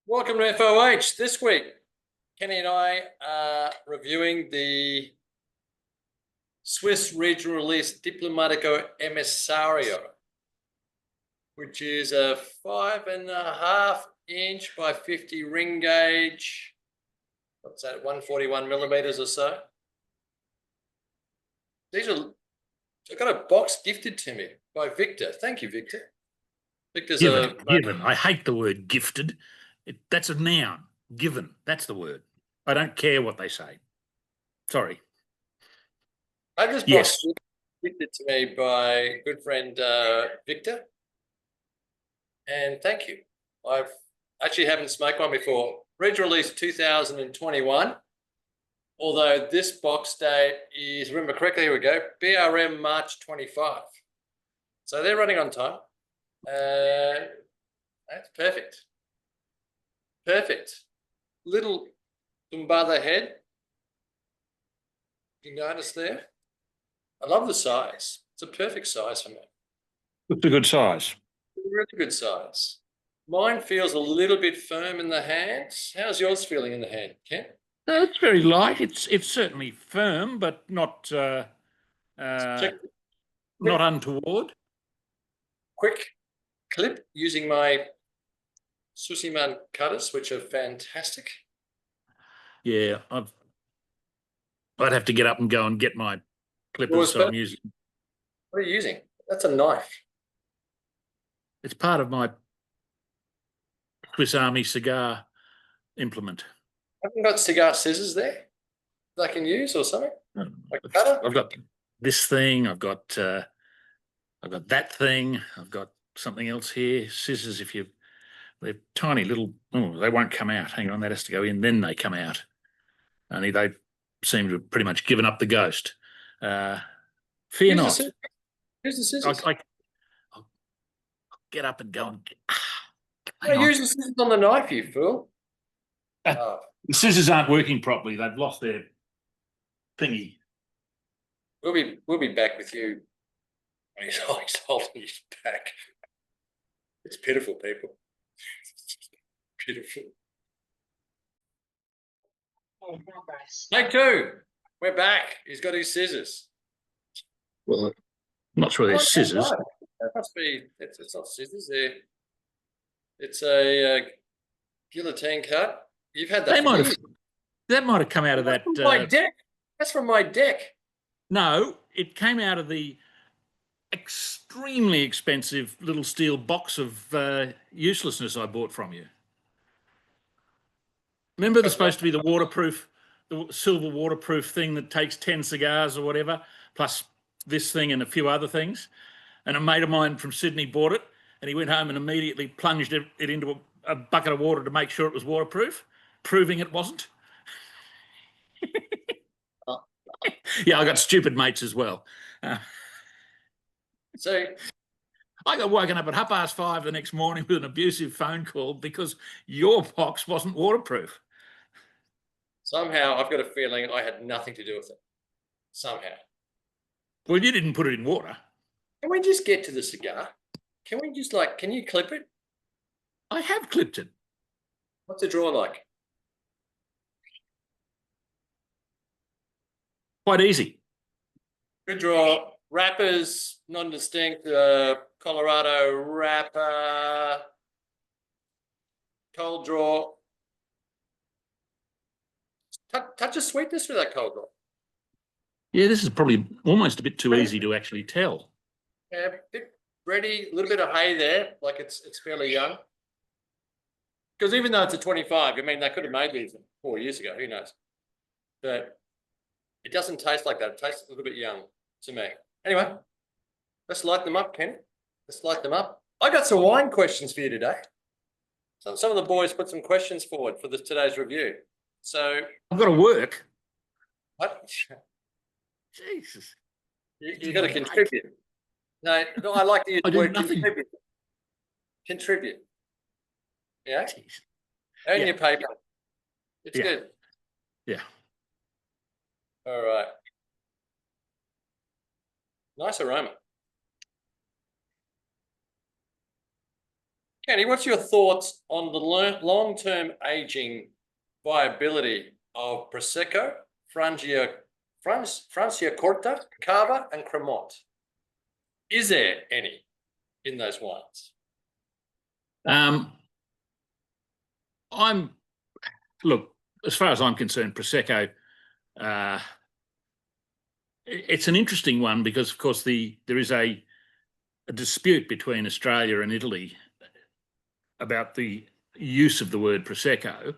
Welcome to FOH. This week, Kenny and I are reviewing the Swiss regional release Diploma Emisario, which is a 5.5 inch by 50 ring gauge. What's that, 141 millimeters or so? I got a box gifted to me by Victor. Thank you, Victor. Victor's given. I hate the word gifted. That's a noun. Given. That's the word. I don't care what they say. Sorry. I just box gifted to me by good friend Victor. And thank you. I've actually haven't smoked one before. Regional release 2021. Although this box date is, remember correctly, here we go, BRM March 25. So they're running on time. That's perfect. Perfect. Little Tumbada head. You notice there? I love the size. It's a perfect size for me. It's a good size. Really good size. Mine feels a little bit firm in the hands. How's yours feeling in the hand, Ken? No, it's very light. It's certainly firm, but not not untoward. Quick clip using my Susiman cutters, which are fantastic. Yeah, I'd have to get up and go and get my clippers that I'm using. What are you using? That's a knife. It's part of my Swiss Army cigar implement. Haven't got cigar scissors there that I can use or something? Like a cutter? I've got this thing. I've got that thing. I've got something else here. Scissors. They're tiny little. Oh, they won't come out. Hang on, that has to go in. Then they come out. Only they seem to have pretty much given up the ghost. Fear not. Here's the scissors. I'll get up and go and. Use the scissors on the knife, you fool. The scissors aren't working properly. They've lost their thingy. We'll be back with you. He's holding his back. It's pitiful, people. Pitiful. Take two. We're back. He's got his scissors. Well, I'm not sure they're scissors. That must be. It's not scissors. It's a guillotine cut. You've had that. That might have come out of that. From my deck. That's from my deck. No, it came out of the extremely expensive little steel box of uselessness I bought from you. Remember, there's supposed to be the silver waterproof thing that takes 10 cigars or whatever, plus this thing and a few other things. And a mate of mine from Sydney bought it, and he went home and immediately plunged it into a bucket of water to make sure it was waterproof, proving it wasn't. Yeah, I got stupid mates as well. So I got woken up at 5:30 the next morning with an abusive phone call because your box wasn't waterproof. Somehow I've got a feeling I had nothing to do with it. Somehow. Well, you didn't put it in water. Can we just get to the cigar? Can we just can you clip it? I have clipped it. What's the draw like? Quite easy. Good draw. Wrappers, non-distinct, Colorado wrapper, cold draw. Touch of sweetness with that cold draw. Yeah, this is probably almost a bit too easy to actually tell. Yeah, a bit ready, a little bit of hay there, like it's fairly young. Because even though it's a 25, I mean, they could have made these 4 years ago, who knows? But it doesn't taste like that. It tastes a little bit young to me. Anyway, let's light them up, Ken. Let's light them up. I got some wine questions for you today. So some of the boys put some questions forward for today's review. So I've got to work. What? Jesus. You got to contribute. No, I like to use the word contribute. Contribute. Yeah? Earn your paper. It's good. Yeah. All right. Nice aroma. Kenny, what's your thoughts on the long-term aging viability of Prosecco, Franciacorta, Cava, and Cremant? Is there any in those wines? Look, as far as I'm concerned, Prosecco, it's an interesting one because, of course, there is a dispute between Australia and Italy about the use of the word Prosecco,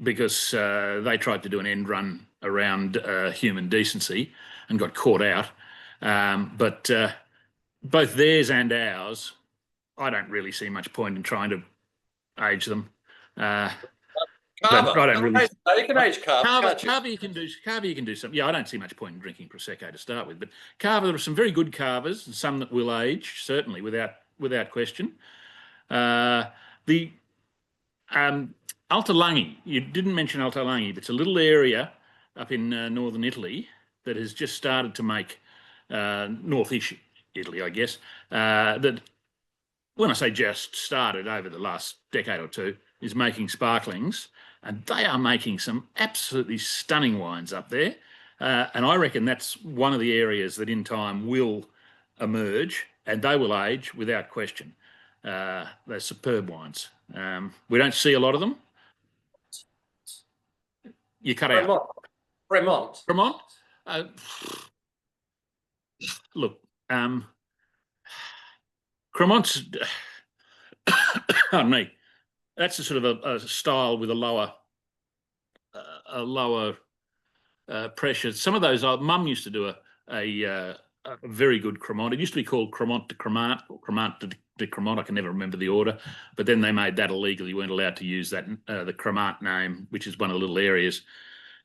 because they tried to do an end run around human decency and got caught out. But both theirs and ours, I don't really see much point in trying to age them. Cava. I don't really. You can age Cava. Cava you can do something. Yeah, I don't see much point in drinking Prosecco to start with. But Cava, there are some very good Cavas and some that will age, certainly, without question. The Altalangi, you didn't mention Altalangi, but it's a little area up in northern Italy that has just started to make, northeast Italy, I guess, that, when I say just started, over the last decade or two, is making sparklings, and they are making some absolutely stunning wines up there. And I reckon that's one of the areas that in time will emerge, and they will age without question. They're superb wines. We don't see a lot of them. You cut out. Cremant. Cremant? Look, Cremant's, pardon me, that's a sort of a style with a lower pressure. Some of those, Mum used to do a very good Cremant. It used to be called Cremant de Cremant or Cremant de Cremant. I can never remember the order, but then they made that illegal. You weren't allowed to use that, the Cremant name, which is one of the little areas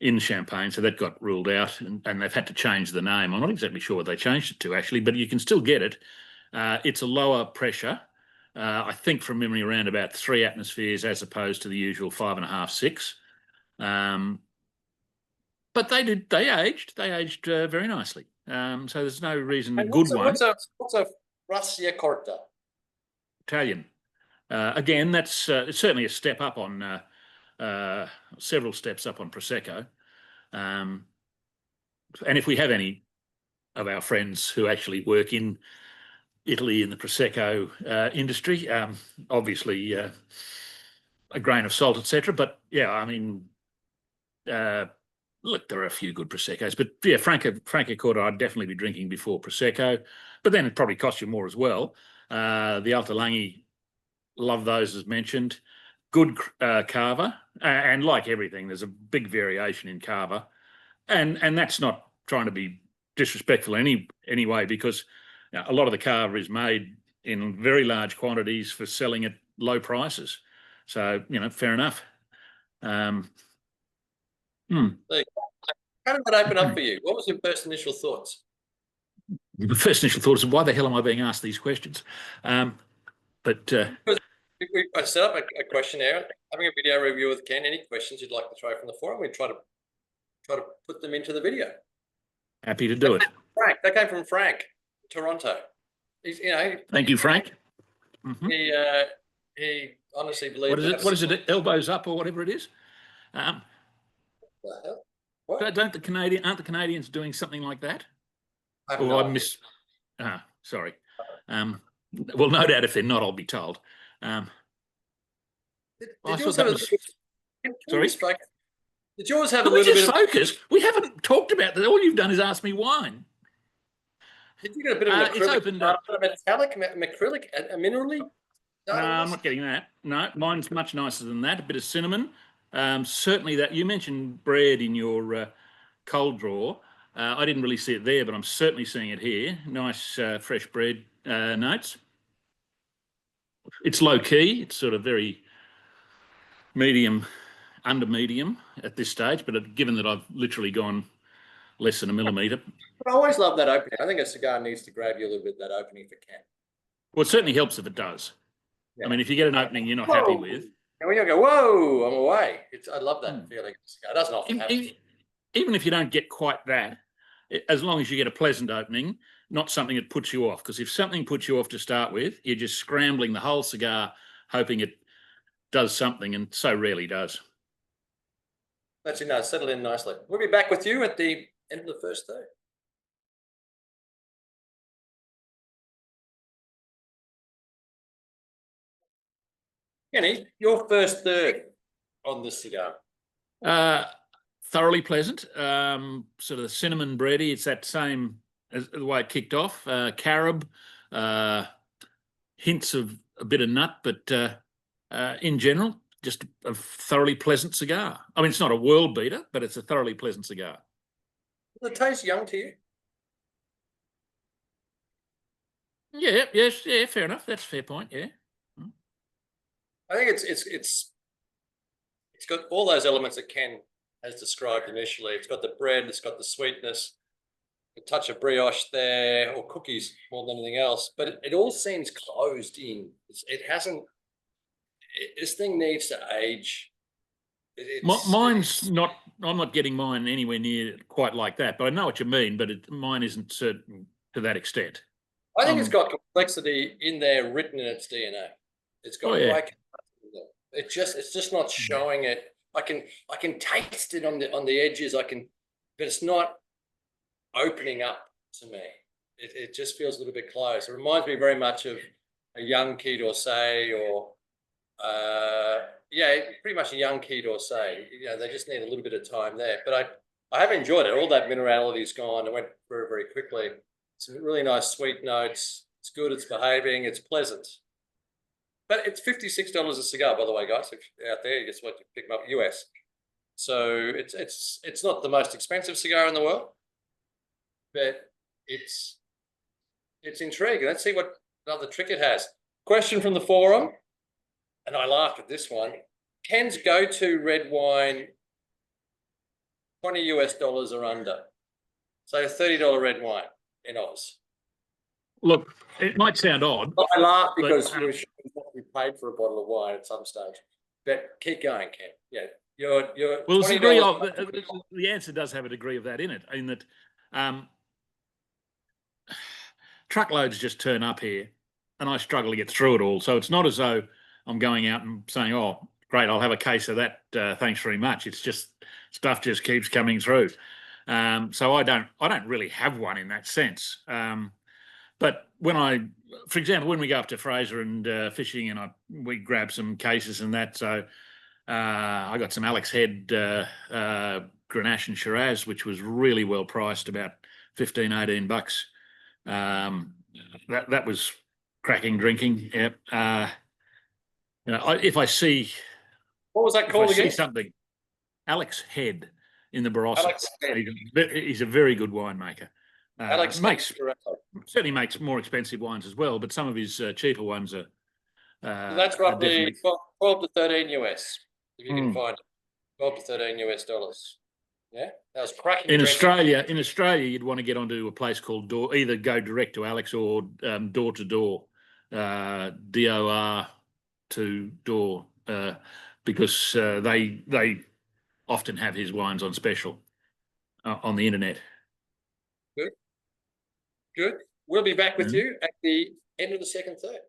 in Champagne. So that got ruled out, and they've had to change the name. I'm not exactly sure what they changed it to, actually, but you can still get it. It's a lower pressure. I think from memory around about 3 atmospheres as opposed to the usual 5.5, 6. But they aged very nicely. So there's no reason. And good one. What's a Franciacorta? Italian. Again, that's it's certainly a step up on, several steps up on Prosecco. And if we have any of our friends who actually work in Italy in the Prosecco industry, obviously a grain of salt, etc. But yeah, I mean, look, there are a few good Proseccos, but yeah, Franciacorta I'd definitely be drinking before Prosecco, but then it probably costs you more as well. The Altalangi, love those as mentioned. Good Cava, and like everything, there's a big variation in Cava, and that's not trying to be disrespectful in any way, because a lot of the Cava is made in very large quantities for selling at low prices. So, fair enough. How did that open up for you? What was your first initial thoughts? The first initial thought is, why the hell am I being asked these questions? I set up a questionnaire, having a video review with Ken. Any questions you'd like to throw from the forum? We try to put them into the video. Happy to do it. Frank, that came from Frank, Toronto. He's, Thank you, Frank. He honestly believes. What is it? Elbows up or whatever it is. The hell? What? Aren't the Canadians doing something like that? Sorry. Well, no doubt if they're not, I'll be told. Sorry. Did yours have a little bit of focus? We haven't talked about that. All you've done is ask me wine. Did you get a bit of an acrylic, it's opened up. a metallic, acrylic, a minerally? No, I'm not getting that. No, mine's much nicer than that. A bit of cinnamon. Certainly that. You mentioned bread in your cold draw. I didn't really see it there, but I'm certainly seeing it here. Nice fresh bread notes. It's low key. It's sort of very medium, under medium at this stage, but given that I've literally gone less than a millimetre. I always love that opening. I think a cigar needs to grab you a little bit, that opening, if it can. Well, it certainly helps if it does. Yeah. I mean, if you get an opening you're not happy with. And when you go, whoa, I'm away. I love that feeling. It doesn't often happen. Even if you don't get quite that, as long as you get a pleasant opening, not something that puts you off. Because if something puts you off to start with, you're just scrambling the whole cigar, hoping it does something, and so rarely does. That's settle in nicely. We'll be back with you at the end of the first third. Kenny, your first third on this cigar. Thoroughly pleasant. Sort of cinnamon bready. It's that same as the way it kicked off. Carob, hints of a bit of nut, but in general, just a thoroughly pleasant cigar. I mean, it's not a world beater, but it's a thoroughly pleasant cigar. Does it taste young to you? Yeah, yes, yeah, fair enough. That's a fair point. Yeah. I think it's got all those elements that Ken has described initially. It's got the bread, it's got the sweetness, a touch of brioche there, or cookies more than anything else. But it all seems closed in. It hasn't. This thing needs to age. Mine's not. I'm not getting mine anywhere near quite like that. But I know what you mean. But mine isn't certain to that extent. I think it's got complexity in there written in its DNA. It's got great. It's just not showing it. I can taste it on the edges. But it's not opening up to me. It just feels a little bit closed. It reminds me very much of a young Key d'Orsay or pretty much a young Key d'Orsay. They just need a little bit of time there. But I have enjoyed it. All that minerality's gone. It went very, very quickly. Some really nice sweet notes. It's good. It's behaving. It's pleasant. But it's $56 a cigar, by the way, guys. If you're out there, you just want to pick them up US. So it's not the most expensive cigar in the world, but it's intriguing. Let's see what another trick it has. Question from the forum, and I laughed at this one. Ken's go-to red wine, $20 US or under. So $30 red wine in Oz. Look, it might sound odd. I laugh because we paid for a bottle of wine at some stage. But keep going, Ken. Yeah, you're well. The answer does have a degree of that in it, in that truckloads just turn up here, and I struggle to get through it all. So it's not as though I'm going out and saying, "Oh, great, I'll have a case of that. Thanks very much." It's just stuff just keeps coming through. So I don't really have one in that sense. But for example, when we go up to Fraser and fishing, and we grab some cases and that, so I got some Alex Head Grenache and Shiraz, which was really well priced, about $15-18. That was cracking drinking. Yep. If I see, what was that called again? Something, Alex Head in the Barossa. He's a very good winemaker. Alex certainly makes more expensive wines as well, but some of his cheaper ones are. So that's roughly 12 to 13 US, if you can find it. 12 to 13 US dollars. Yeah, that was cracking. In Australia, you'd want to get onto a place called Door. Either go direct to Alex or door to door, DOR to door, because they often have his wines on special on the internet. Good. We'll be back with you at the end of the second third.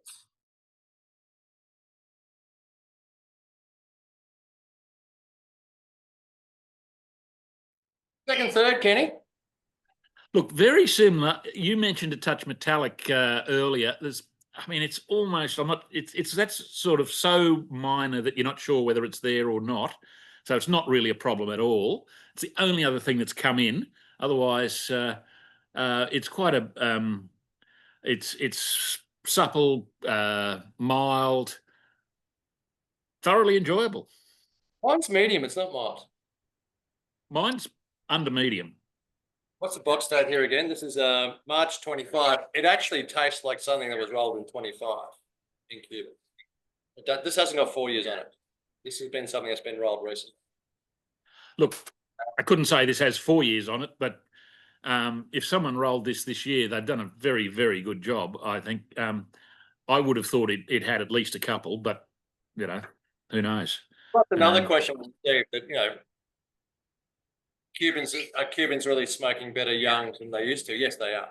Second third, Kenny. Look, very similar. You mentioned a touch metallic earlier. It's almost. It's that's sort of so minor that you're not sure whether it's there or not. So it's not really a problem at all. It's the only other thing that's come in. Otherwise, it's quite a. It's supple, mild, thoroughly enjoyable. Mine's medium. It's not mild. Mine's under medium. What's the box date here again? This is March 25. It actually tastes like something that was rolled in 25 in Cuba. This hasn't got 4 years on it. This has been something that's been rolled recently. Look, I couldn't say this has 4 years on it, but if someone rolled this year, they've done a very, very good job, I think. I would have thought it had at least a couple, but, who knows? That's another question. That, Cubans really smoking better young than they used to? Yes, they are.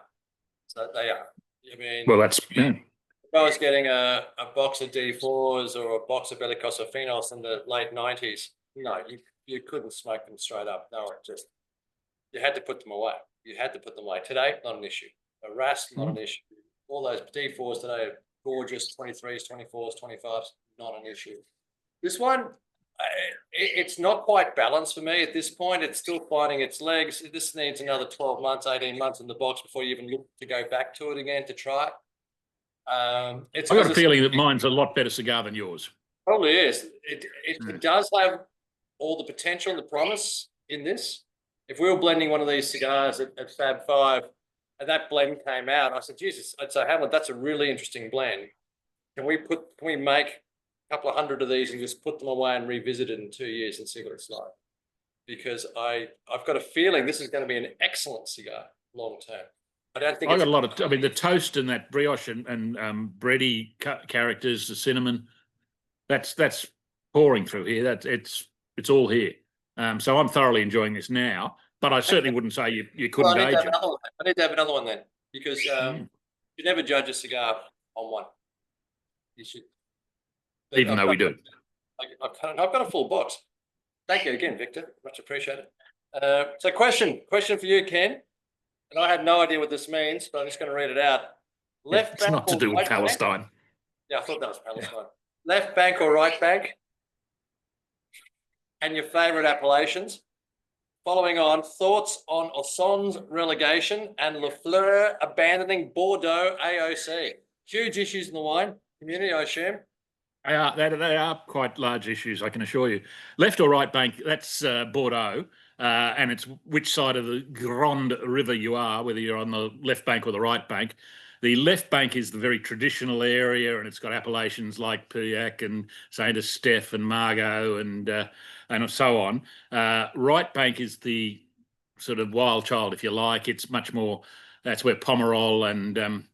So they are. I mean, Well, that's if I was getting a box of D4s or a box of Bellicosaphenos in the late 90s, no, you couldn't smoke them straight up. No, you had to put them away. You had to put them away. Today, not an issue. A RAS, not an issue. All those D4s today are gorgeous, 23s, 24s, 25s, not an issue. This one, it's not quite balanced for me at this point. It's still finding its legs. This needs another 12 months, 18 months in the box before you even look to go back to it again to try it. I've got a feeling that mine's a lot better cigar than yours. Probably is. It does have all the potential, the promise in this. If we were blending one of these cigars at Fab 5 and that blend came out, I said, Jesus, I'd say, Hamlet, that's a really interesting blend. Can we make a couple of hundred of these and just put them away and revisit it in 2 years and see what it's like? Because I've got a feeling this is going to be an excellent cigar long term. I don't think I got a lot of. I mean, the toast and that brioche and bready characters, the cinnamon, that's pouring through here. It's all here. So I'm thoroughly enjoying this now. But I certainly wouldn't say you couldn't I need to age have it. another one. I need to have another one then, because you never judge a cigar on one. You should. Even though we do. I've got a full box. Thank you again, Victor. Much appreciated. So question for you, Ken. And I have no idea what this means, but I'm just going to read it out. Left It's bank not to or do with right bank? Palestine. Yeah, I thought that was Palestine. Left bank or right bank? And your favourite appellations? Following on, thoughts on Osson's relegation and Lafleur abandoning Bordeaux AOC. Huge issues in the wine community, I assume. They are quite large issues, I can assure you. Left or right bank, that's Bordeaux, and it's which side of the Grande River you are, whether you're on the left bank or the right bank. The left bank is the very traditional area, and it's got appellations like Pauillac and Saint Estephe and Margaux and so on. Right bank is the sort of wild child, if you like. It's much more. That's where Pomerol and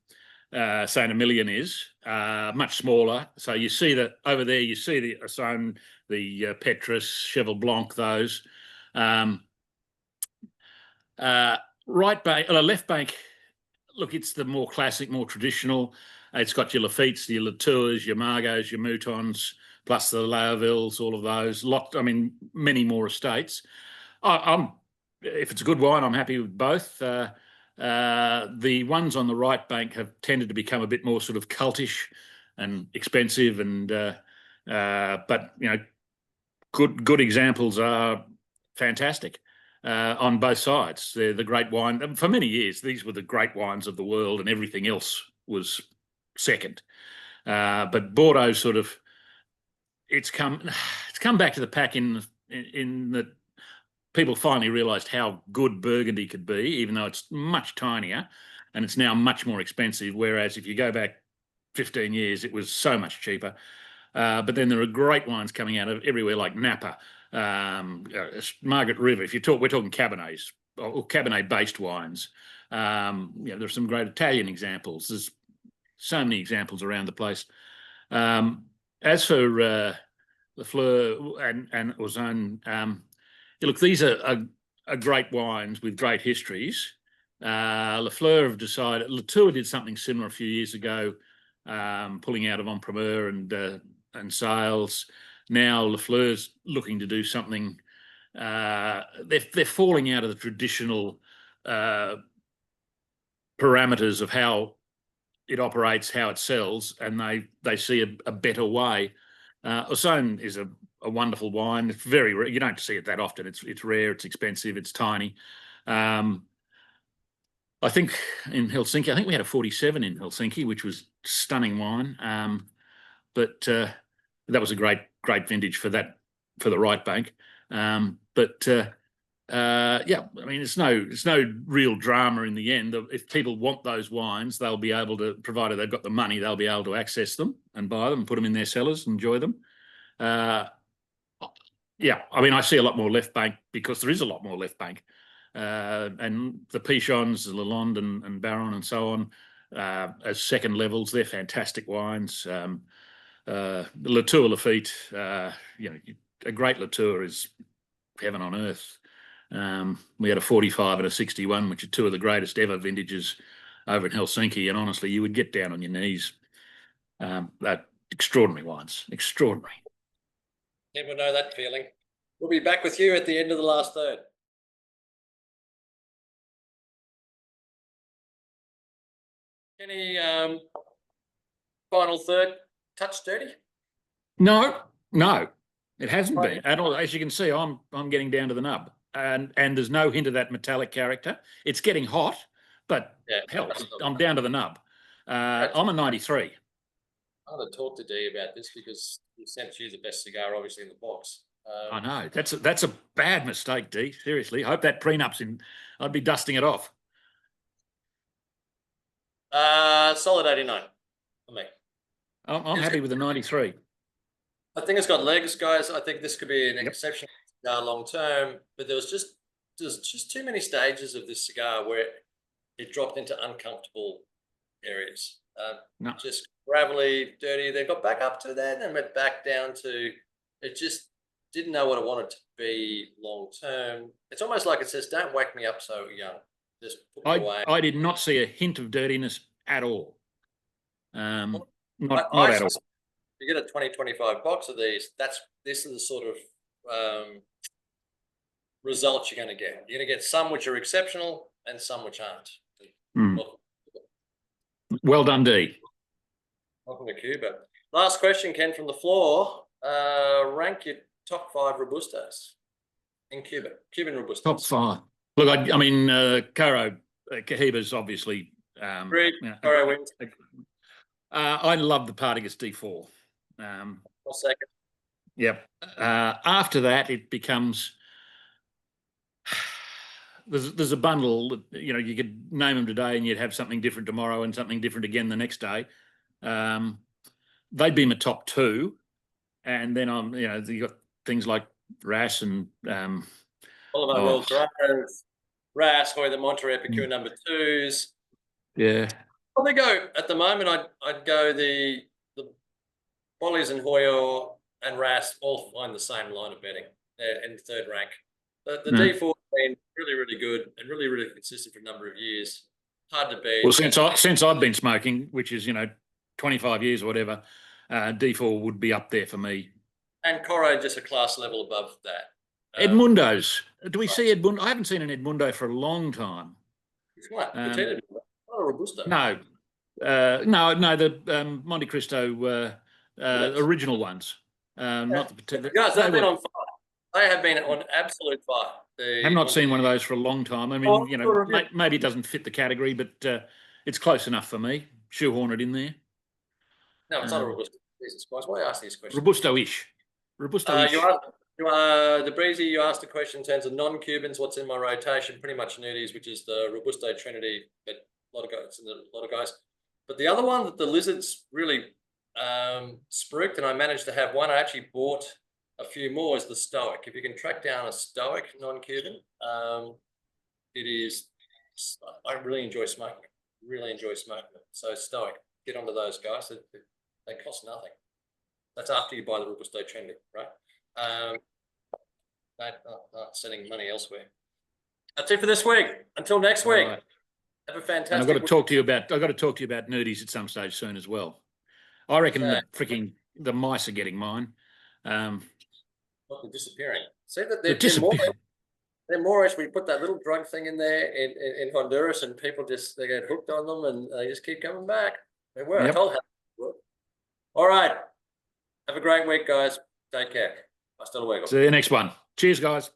Saint Emilion is, much smaller. So you see that over there. You see the Asson, the Petrus, Cheval Blanc, those. Right bank, left bank. Look, it's the more classic, more traditional. It's got your Lafitte's, your Latours, your Margaux, your Moutons, plus the Laovilles, all of those. Many more estates. If it's a good wine, I'm happy with both. The ones on the right bank have tended to become a bit more sort of cultish and expensive, but good examples are fantastic on both sides. They're the great wine. For many years, these were the great wines of the world, and everything else was second. But Bordeaux it's come back to the pack in that people finally realised how good Burgundy could be, even though it's much tinier, and it's now much more expensive. Whereas if you go back 15 years, it was so much cheaper. But then there are great wines coming out of everywhere, like Napa, Margaret River. We're talking Cabernets or Cabernet-based wines. There's some great Italian examples. There's so many examples around the place. As for Lafleur and Ozone, look, these are great wines with great histories. Lafleur have decided. Latour did something similar a few years ago, pulling out of Empruneur and sales. Now Lafleur's looking to do something. They're falling out of the traditional parameters of how it operates, how it sells, and they see a better way. Ossone is a wonderful wine. It's very rare. You don't see it that often. It's rare. It's expensive. It's tiny. I think in Helsinki, I think we had a 47 in Helsinki, which was stunning wine. But that was a great vintage for the right bank. I mean, it's no real drama in the end. If people want those wines, they'll be able to, provided they've got the money, they'll be able to access them and buy them and put them in their cellars and enjoy them. I mean, I see a lot more left bank because there is a lot more left bank. And the Pichons, the Lalonde and Baron and so on, as second levels, they're fantastic wines. Latour Lafite, a great Latour is heaven on earth. We had a 45 and a 61, which are two of the greatest ever vintages over in Helsinki, and honestly, you would get down on your knees. That extraordinary wines, extraordinary. Never know that feeling. We'll be back with you at the end of the last third. Any final third touch dirty? No, it hasn't been at all. As you can see, I'm getting down to the nub, and there's no hint of that metallic character. It's getting hot, but Yeah, hell, I'm down to the nub. I'm a 93. I'm going to talk to Dee about this because he sent you the best cigar, obviously, in the box. I know that's a bad mistake, Dee. Seriously, hope that prenup's in. I'd be dusting it off. Solid 89 for me. I'm happy with the 93. I think it's got legs, guys. I think this could be an exceptional cigar long term, but there's just too many stages of this cigar where it dropped into uncomfortable areas. Just gravelly, dirty. They got back up to that and went back down to it. Just didn't know what it wanted to be long term. It's almost like it says, "Don't whack me up so young. Just put me away." I did not see a hint of dirtiness at all. Not at all. You get a 20-25 box of these. This is the sort of results you're going to get. You're going to get some which are exceptional and some which aren't. Well done, Dee. Welcome to Cuba. Last question, Ken, from the floor. Rank your top 5 Robustos in Cuba. Cuban Robustos. Top 5. Look, I mean, Caro Cohiba's obviously. Caro wins. I love the Partagas D4. Second. Yep. After that, it becomes. There's a bundle that, you could name them today and you'd have something different tomorrow and something different again the next day. They'd be my top 2, and then you got things like Ras and Oliver World Growers, Ras, Hoy the Monterey Epicure number 2s. Yeah. Well, they go at the moment. I'd go the Bollies and Hoyer and Ras all find the same line of betting. They're in third rank. The D4 has been really, really good and really, really consistent for a number of years. Hard to beat. Well, since I've been smoking, which is 25 years or whatever, D4 would be up there for me. And Coro just a class level above that. Edmundo's. Do we see Edmundo? I haven't seen an Edmundo for a long time. It's what? Not a Robusto. No. No. The Monte Cristo original ones. Not the potato. Guys, they've been on fire. They have been on absolute fire. I've not seen one of those for a long time. I mean, maybe it doesn't fit the category, but it's close enough for me. Shoehorn it in there. No, it's not a Robusto. Jesus Christ, why ask these questions? Robusto-ish. The Breezy, you asked a question in terms of non-Cubans. What's in my rotation? Pretty much nudies, which is the Robusto Trinity, but a lot of guys. But the other one that the Lizards really spruiked, and I managed to have one. I actually bought a few more. Is the Stoic. If you can track down a Stoic non-Cuban, it is. I really enjoy smoking. Really enjoy smoking it. So Stoic, get onto those guys. They cost nothing. That's after you buy the Robusto Trinity, right? Not sending money elsewhere. That's it for this week. Until next week. Right. Have a fantastic. And I've got to talk to you about nudies at some stage soon as well. I reckon the mice are getting mine. They're disappearing. See that they're Moorish. We put that little drug thing in there in Honduras, and people they get hooked on them, and they just keep coming back. They work. Yep. I told you. All right. Have a great week, guys. Take care. Hasta luego. See you next one. Cheers, guys.